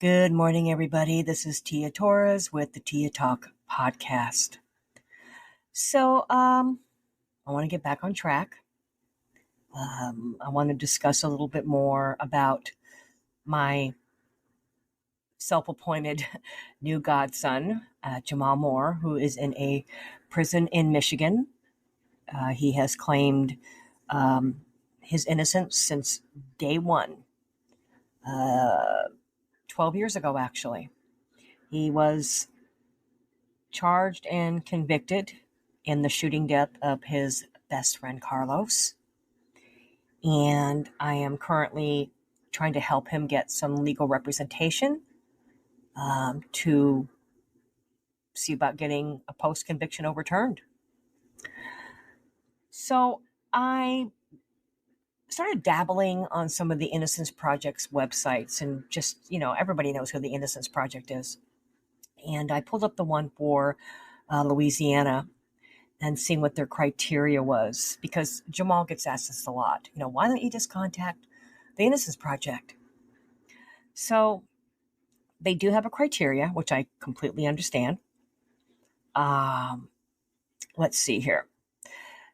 Good morning, everybody. This is Tia Torres with the Tia Talk podcast. I want to get back on track. I want to discuss a little bit more about my self-appointed new godson, Jamal Moore, who is in a prison in Michigan. He has claimed his innocence since day one, 12 years ago, actually. He was charged and convicted in the shooting death of his best friend, Carlos. And I am currently trying to help him get some legal representation to see about getting a post-conviction overturned. So I started dabbling on some of the Innocence Project's websites, and just, everybody knows who the Innocence Project is. And I pulled up the one for Louisiana and seeing what their criteria was, because Jamal gets asked this a lot. Why don't you just contact the Innocence Project? So they do have a criteria, which I completely understand. Let's see here.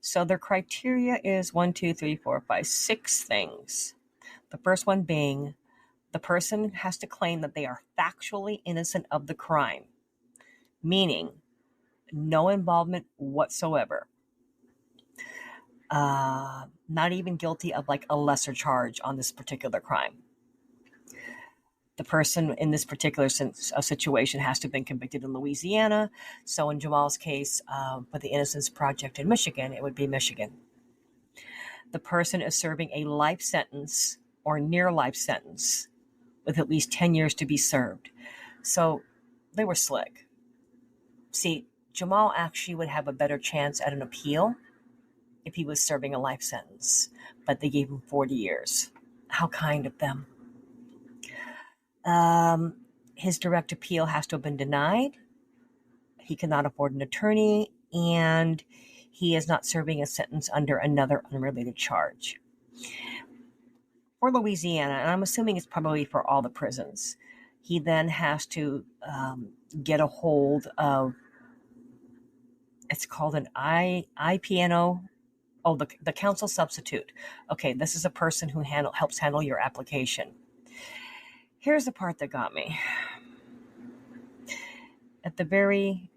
So their criteria is 6 things. The first one being the person has to claim that they are factually innocent of the crime, meaning no involvement whatsoever. Not even guilty of like a lesser charge on this particular crime. The person in this particular situation has to have been convicted in Louisiana. So in Jamal's case, for the Innocence Project in Michigan, it would be Michigan. The person is serving a life sentence or near life sentence with at least 10 years to be served. So they were slick. See, Jamal actually would have a better chance at an appeal if he was serving a life sentence, but they gave him 40 years. How kind of them. His direct appeal has to have been denied. He cannot afford an attorney, and he is not serving a sentence under another unrelated charge. For Louisiana, and I'm assuming it's probably for all the prisons, he then has to get a hold of, it's called an IPNO. Oh, the counsel substitute. Okay, this is a person who helps handle your application. Here's the part that got me. At the very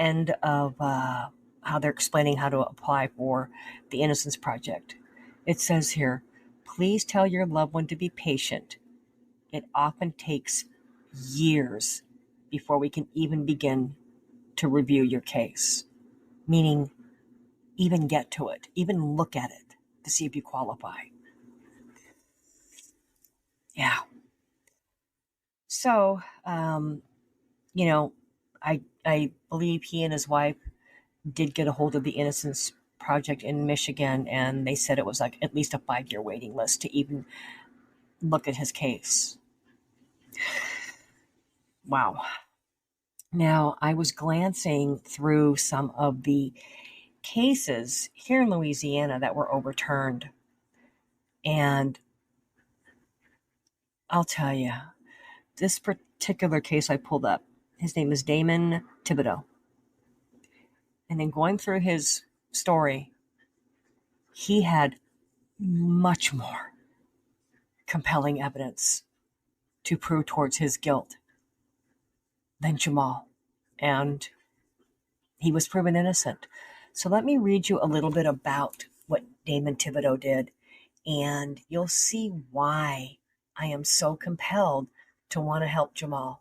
end of how they're explaining how to apply for the Innocence Project, it says here, please tell your loved one to be patient. It often takes years before we can even begin to review your case. Meaning, even get to it, even look at it to see if you qualify. Yeah. So, I believe he and his wife did get a hold of the Innocence Project in Michigan, and they said it was like at least a 5-year waiting list to even look at his case. Wow. Now, I was glancing through some of the cases here in Louisiana that were overturned, and I'll tell you, this particular case I pulled up, his name is Damon Thibodeau. And in going through his story, he had much more compelling evidence to prove towards his guilt than Jamal. And he was proven innocent. So let me read you a little bit about what Damon Thibodeau did, and you'll see why I am so compelled to want to help Jamal.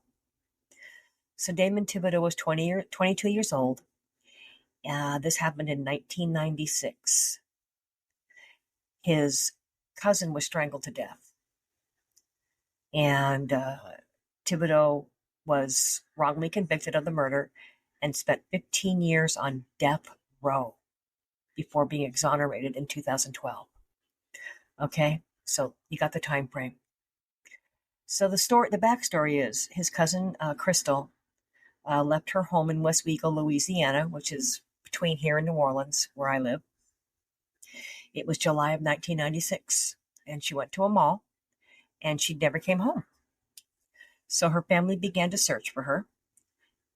So Damon Thibodeau was 22 years old. This happened in 1996. His cousin was strangled to death. And Thibodeau was wrongly convicted of the murder and spent 15 years on death row before being exonerated in 2012. Okay, so you got the time frame. So the backstory is his cousin Crystal left her home in Westwego, Louisiana, which is between here and New Orleans, where I live. It was July of 1996, and she went to a mall, and she never came home. So her family began to search for her.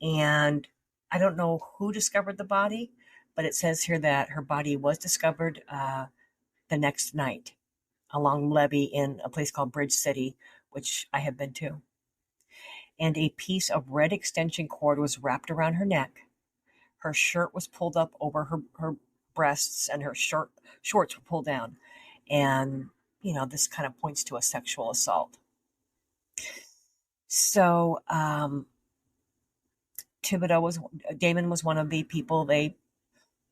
And I don't know who discovered the body, but it says here that her body was discovered the next night along Levee in a place called Bridge City, which I have been to. And a piece of red extension cord was wrapped around her neck. Her shirt was pulled up over her breasts, and her shorts were pulled down. And, this kind of points to a sexual assault. So, Damon was one of the people they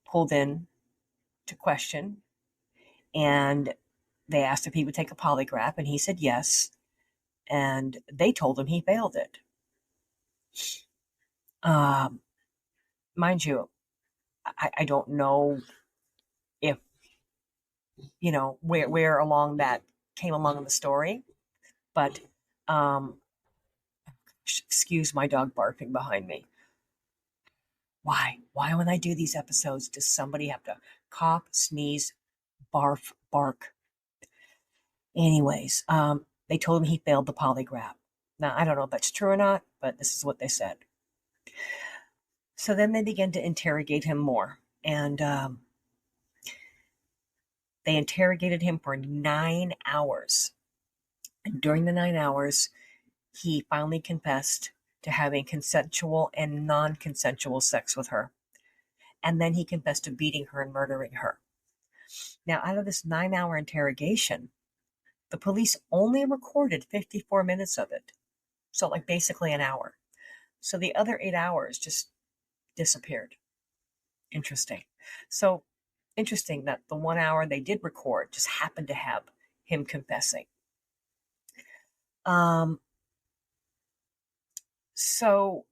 pulled in to question. And they asked if he would take a polygraph, and he said yes. And they told him he failed it. Mind you, I don't know if, where along that came along in the story, but excuse my dog barking behind me. Why when I do these episodes does somebody have to cough, sneeze, barf, bark? Anyways, they told him he failed the polygraph. Now, I don't know if that's true or not, but this is what they said. So then they began to interrogate him more, and they interrogated him for 9 hours. And during the 9 hours, he finally confessed to having consensual and non-consensual sex with her. And then he confessed to beating her and murdering her. Now, out of this 9-hour interrogation, the police only recorded 54 minutes of it. So like basically an hour. So the other 8 hours just disappeared. Interesting. So interesting that the 1 hour they did record just happened to have him confessing. So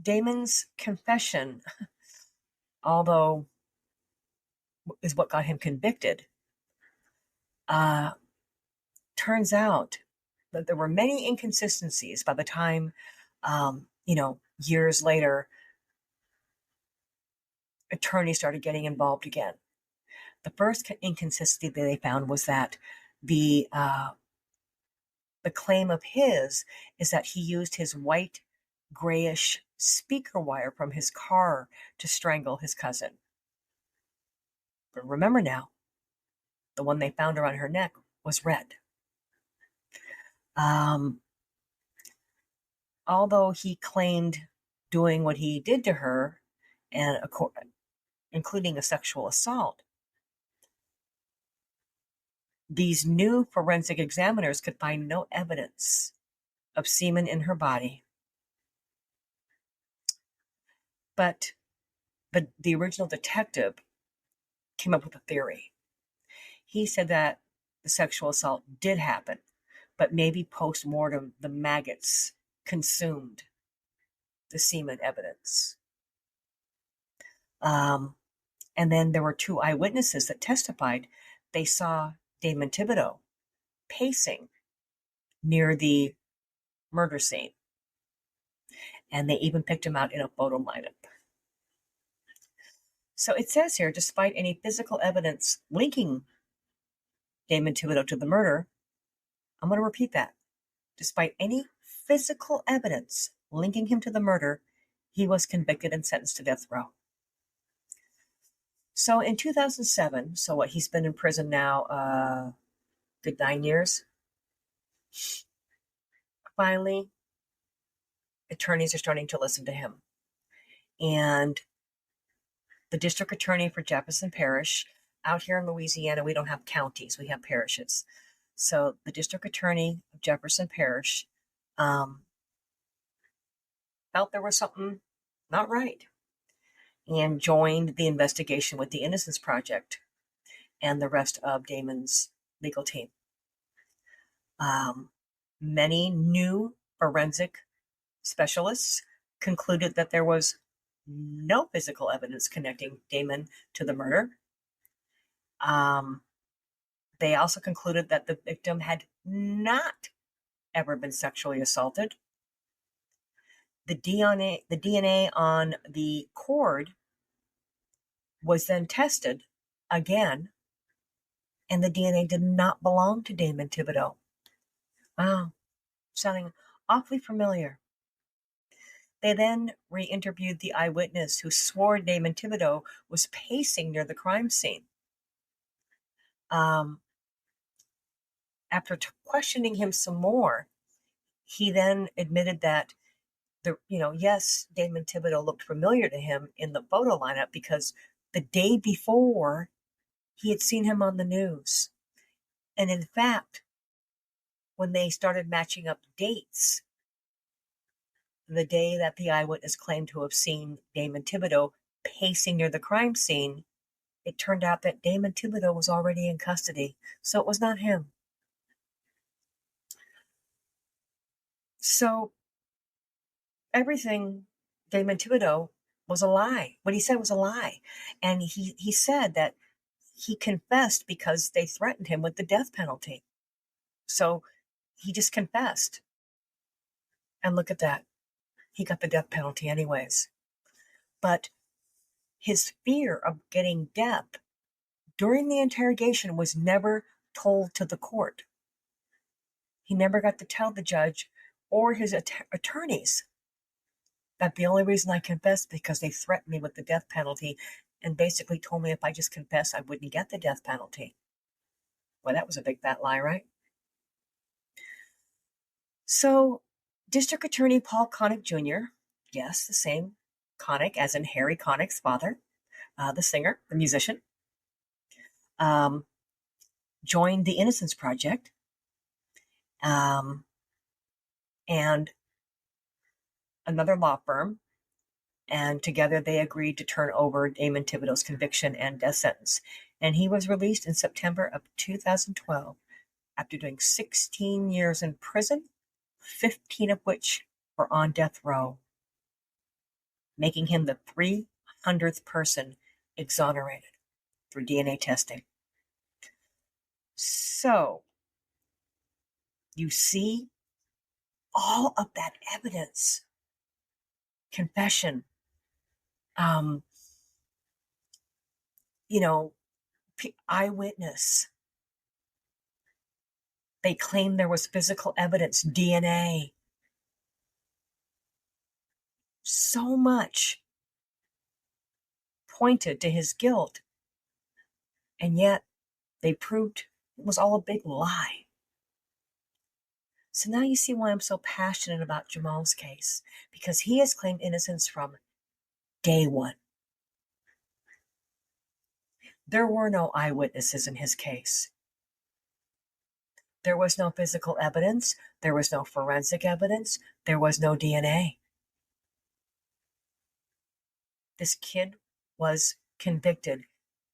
Damon's confession, although is what got him convicted, turns out that there were many inconsistencies by the time, years later, attorneys started getting involved again. The first inconsistency that they found was that the claim of his is that he used his white, grayish speaker wire from his car to strangle his cousin. But remember now, the one they found around her neck was red. Although he claimed doing what he did to her, and including a sexual assault, these new forensic examiners could find no evidence of semen in her body. But the original detective came up with a theory. He said that the sexual assault did happen, but maybe post-mortem the maggots consumed the semen evidence. And then there were 2 eyewitnesses that testified they saw Damon Thibodeau pacing near the murder scene. And they even picked him out in a photo lineup. So it says here, despite any physical evidence linking Damon Thibodeau to the murder, I'm going to repeat that. Despite any physical evidence linking him to the murder, he was convicted and sentenced to death row. So in 2007, he's been in prison now, good 9 years. Finally, attorneys are starting to listen to him. And the district attorney for Jefferson Parish, out here in Louisiana, we don't have counties, we have parishes. So the district attorney of Jefferson Parish felt there was something not right and joined the investigation with the Innocence Project and the rest of Damon's legal team. Many new forensic specialists concluded that there was no physical evidence connecting Damon to the murder. They also concluded that the victim had not ever been sexually assaulted. The DNA on the cord was then tested again, and the DNA did not belong to Damon Thibodeau. Wow, sounding awfully familiar. They then re-interviewed the eyewitness who swore Damon Thibodeau was pacing near the crime scene. After questioning him some more, he then admitted that yes, Damon Thibodeau looked familiar to him in the photo lineup because the day before he had seen him on the news. And in fact, when they started matching up dates, the day that the eyewitness claimed to have seen Damon Thibodeau pacing near the crime scene, it turned out that Damon Thibodeau was already in custody, so it was not him. So everything Damon Thibodeau was a lie. What he said was a lie. And he said that he confessed because they threatened him with the death penalty. So he just confessed. And look at that. He got the death penalty anyways. But his fear of getting death during the interrogation was never told to the court. He never got to tell the judge or his attorneys that the only reason I confessed because they threatened me with the death penalty and basically told me if I just confessed, I wouldn't get the death penalty. Well, that was a big fat lie, right? So, District Attorney Paul Connick Jr., yes, the same Connick as in Harry Connick's father, the singer, the musician, joined the Innocence Project, and another law firm, and together they agreed to turn over Damon Thibodeau's conviction and death sentence. And he was released in September of 2012 after doing 16 years in prison, 15 of which were on death row, making him the 300th person exonerated through DNA testing. So, you see all of that evidence, confession, eyewitness. They claimed there was physical evidence, DNA. So much pointed to his guilt, and yet they proved it was all a big lie. So now you see why I'm so passionate about Jamal's case, because he has claimed innocence from day one. There were no eyewitnesses in his case. There was no physical evidence. There was no forensic evidence. There was no DNA. This kid was convicted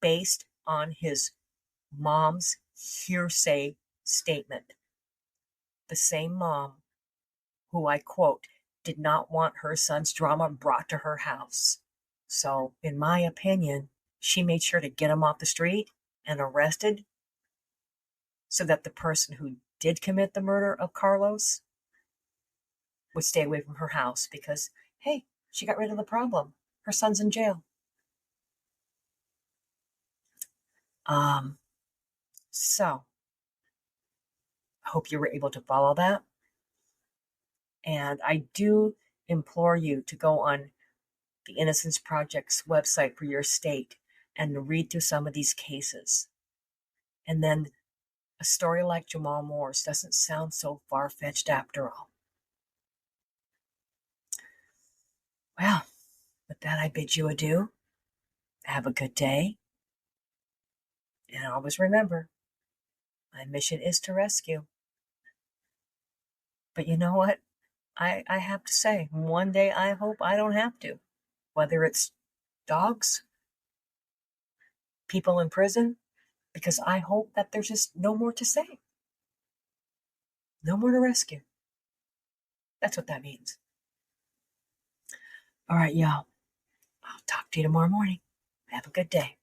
based on his mom's hearsay statement. The same mom who, I quote, did not want her son's drama brought to her house. So, in my opinion, she made sure to get him off the street and arrested so that the person who did commit the murder of Carlos would stay away from her house because, hey, she got rid of the problem. Her son's in jail. So, I hope you were able to follow that. And I do implore you to go on the Innocence Project's website for your state and read through some of these cases. And then a story like Jamal Moore's doesn't sound so far-fetched after all. Well, with that, I bid you adieu. Have a good day. And always remember, my mission is to rescue. But you know what? I have to say, one day I hope I don't have to. Whether it's dogs, people in prison, because I hope that there's just no more to say. No more to rescue. That's what that means. All right, y'all. I'll talk to you tomorrow morning. Have a good day.